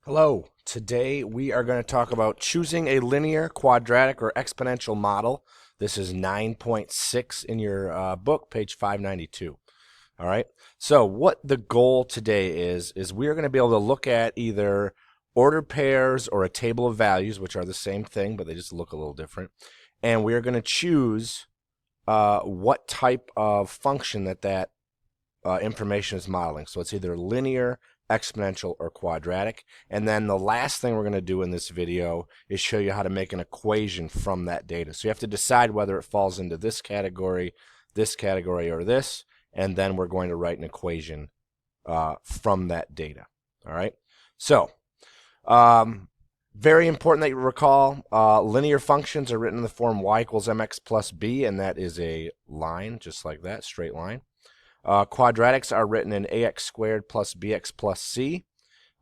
Hello. Today we are going to talk about choosing a linear, quadratic, or exponential model. This is 9.6 in your book, page 592. All right. So what the goal today is we are going to be able to look at either ordered pairs or a table of values, which are the same thing, but they just look a little different. And we are going to choose what type of function that information is modeling. So it's either linear, exponential, or quadratic. And then the last thing we're going to do in this video is show you how to make an equation from that data. So you have to decide whether it falls into this category, or this, and then we're going to write an equation from that data. All right. So very important that you recall linear functions are written in the form y equals mx plus b, and that is a line just like that, straight line. Quadratics are written in ax squared plus bx plus c,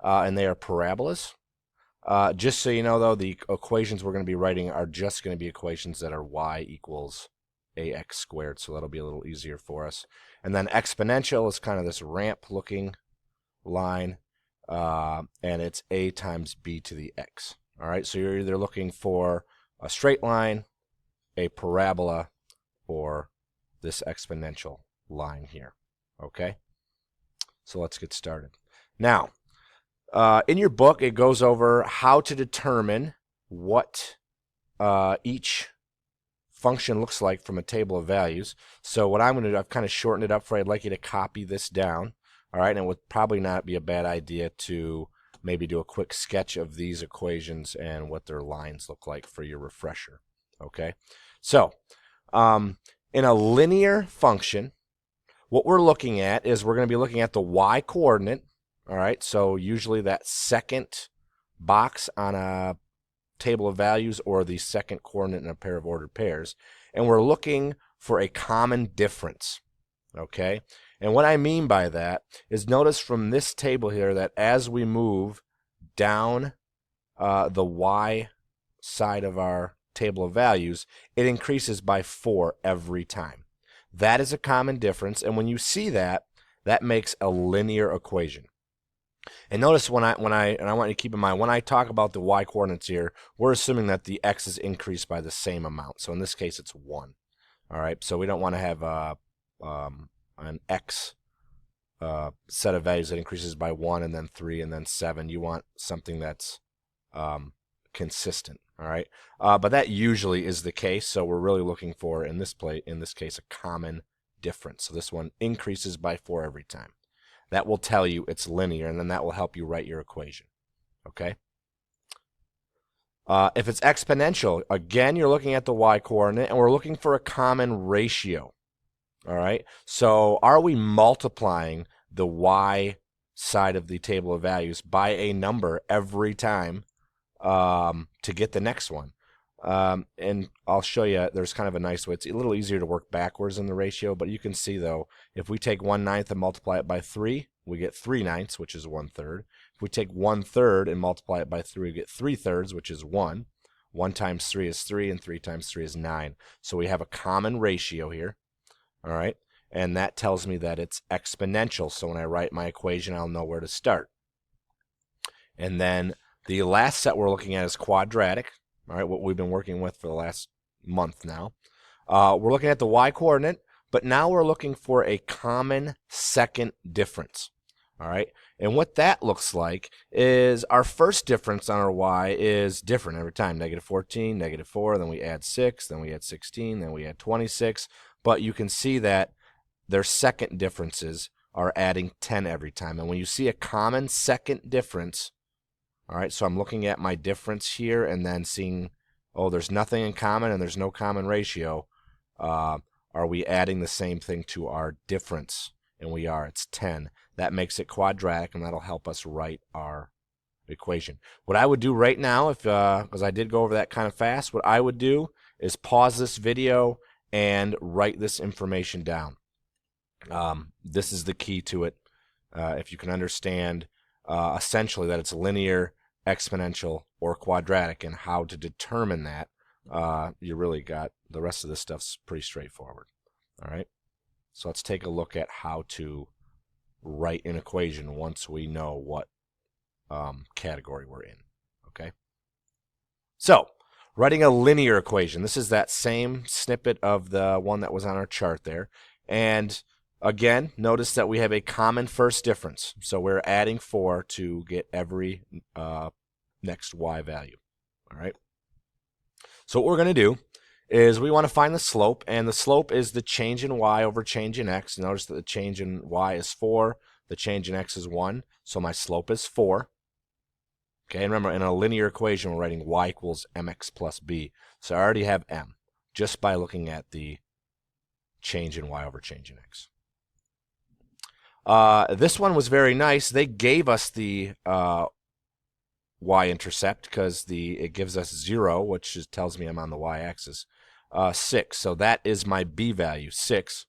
and they are parabolas. Just so you know, though, the equations we're going to be writing are just going to be equations that are y equals ax squared, so that'll be a little easier for us. And then exponential is kind of this ramp-looking line, and it's a times b to the x. All right, so you're either looking for a straight line, a parabola, or this exponential line here. Okay, so let's get started. Now, in your book, it goes over how to determine what each function looks like from a table of values. So what I'm going to do, I've kind of shortened it up for you. I'd like you to copy this down. All right, and it would probably not be a bad idea to maybe do a quick sketch of these equations and what their lines look like for your refresher. Okay, so in a linear function, what we're looking at is we're going to be looking at the y coordinate. All right, so usually that second box on a table of values or the second coordinate in a pair of ordered pairs, and we're looking for a common difference. Okay, and what I mean by that is notice from this table here that as we move down the y side of our table of values, it increases by 4 every time. That is a common difference, and when you see that, that makes a linear equation. And notice and I want you to keep in mind, when I talk about the y coordinates here, we're assuming that the x is increased by the same amount. So in this case, it's 1. All right, so we don't want to have an x set of values that increases by 1 and then 3 and then 7. You want something that's consistent. All right, but that usually is the case. So we're really looking for in this case a common difference. So this one increases by 4 every time. That will tell you it's linear, and then that will help you write your equation. Okay. If it's exponential, again, you're looking at the y coordinate, and we're looking for a common ratio. All right. So are we multiplying the y side of the table of values by a number every time to get the next one? And I'll show you, there's kind of a nice way. It's a little easier to work backwards in the ratio, but you can see, though, if we take 1/9 and multiply it by 3, we get 3/9, which is 1/3. If we take 1/3 and multiply it by 3, we get 3/3, which is 1. 1 times 3 is 3, and 3 times 3 is 9. So we have a common ratio here. All right, and that tells me that it's exponential. So when I write my equation, I'll know where to start. And then the last set we're looking at is quadratic. All right, what we've been working with for the last month now. We're looking at the y coordinate, but now we're looking for a common second difference. All right, and what that looks like is our first difference on our y is different every time. -14, -4, then we add 6, then we add 16, then we add 26. But you can see that their second differences are adding 10 every time. And when you see a common second difference, all right, so I'm looking at my difference here and then seeing, oh, there's nothing in common and there's no common ratio. Are we adding the same thing to our difference? And we are. It's 10. That makes it quadratic, and that'll help us write our equation. What I would do right now, because I did go over that kind of fast, what I would do is pause this video and write this information down. This is the key to it. If you can understand essentially that it's linear, exponential, or quadratic, and how to determine that, you really got the rest of this stuff's pretty straightforward. All right, so let's take a look at how to write an equation once we know what category we're in. Okay. So, writing a linear equation. This is that same snippet of the one that was on our chart there. And again, notice that we have a common first difference. So we're adding 4 to get every next y value. All right. So what we're going to do is we want to find the slope, and the slope is the change in y over change in x. Notice that the change in y is 4, the change in x is 1, so my slope is 4. Okay, and remember, in a linear equation, we're writing y equals mx plus b. So I already have m just by looking at the change in y over change in x. This one was very nice. They gave us the y-intercept because it gives us 0, which tells me I'm on the y-axis. 6, so that is my b value, 6.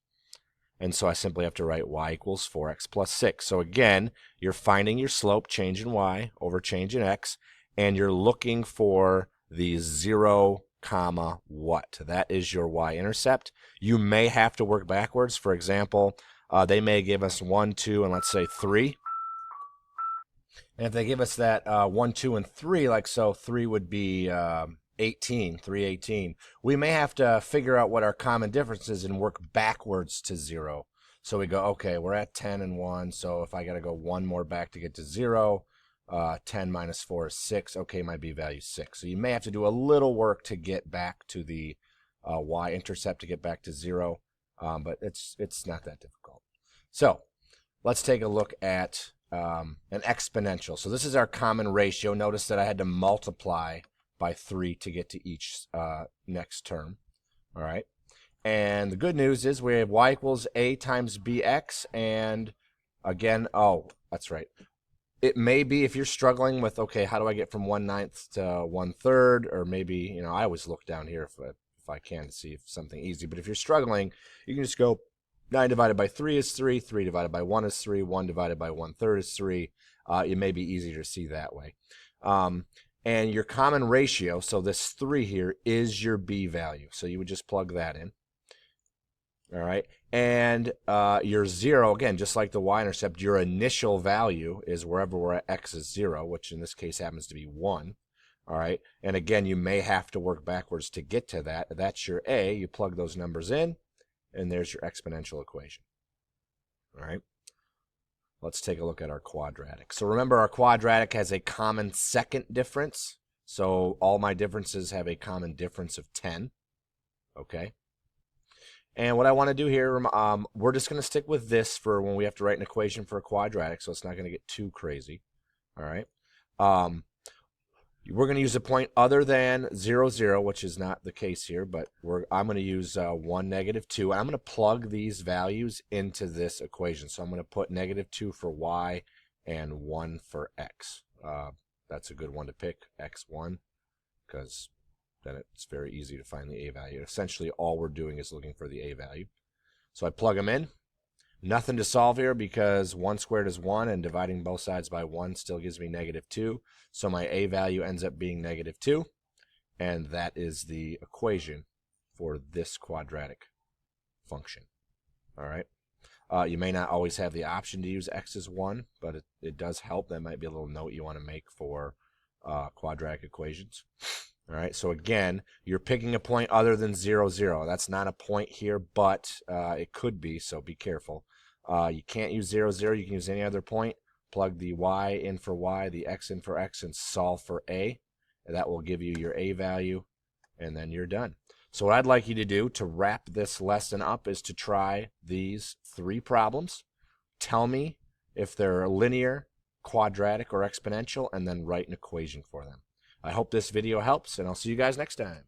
And so I simply have to write y equals 4x plus 6. So again, you're finding your slope, change in y over change in x, and you're looking for the 0, comma, what? That is your y-intercept. You may have to work backwards. For example, they may give us 1, 2, and let's say 3. And if they give us that 1, 2, and 3, like so, 3 would be 18, 318. We may have to figure out what our common difference is and work backwards to 0. So we go, okay, we're at 10 and 1, so if I got to go 1 more back to get to 0, 10 minus 4 is 6. Okay, my b value is 6. So you may have to do a little work to get back to the y-intercept to get back to 0, but it's not that difficult. So let's take a look at an exponential. So this is our common ratio. Notice that I had to multiply by 3 to get to each next term. All right. And the good news is we have y equals a times bx. And again, oh, that's right. It may be if you're struggling with, okay, how do I get from 1/9 to 1/3? Or maybe, I always look down here if I can to see if something easy. But if you're struggling, you can just go 9 divided by 3 is 3. 3 divided by 1 is 3. 1 divided by 1/3 is 3. It may be easier to see that way. And your common ratio, so this 3 here, is your b value. So you would just plug that in. All right. And your 0, again, just like the y-intercept, your initial value is wherever we're at x is 0, which in this case happens to be 1. All right. And again, you may have to work backwards to get to that. That's your a. You plug those numbers in, and there's your exponential equation. All right. Let's take a look at our quadratic. So remember, our quadratic has a common second difference. So all my differences have a common difference of 10. Okay. And what I want to do here, we're just going to stick with this for when we have to write an equation for a quadratic, so it's not going to get too crazy. All right. We're going to use a point other than 0, 0, which is not the case here, but I'm going to use 1, -2, and I'm going to plug these values into this equation. So I'm going to put -2 for y and 1 for x. That's a good one to pick, x1, because then it's very easy to find the a value. Essentially, all we're doing is looking for the a value. So I plug them in. Nothing to solve here because 1 squared is 1, and dividing both sides by 1 still gives me -2. So my a value ends up being -2, and that is the equation for this quadratic function. All right. You may not always have the option to use x as 1, but it does help. That might be a little note you want to make for quadratic equations. All right, so again, you're picking a point other than 0, 0. That's not a point here, but it could be, so be careful. You can't use 0, 0. You can use any other point. Plug the y in for y, the x in for x, and solve for a. And that will give you your a value, and then you're done. So what I'd like you to do to wrap this lesson up is to try these 3 problems. Tell me if they're linear, quadratic, or exponential, and then write an equation for them. I hope this video helps, and I'll see you guys next time.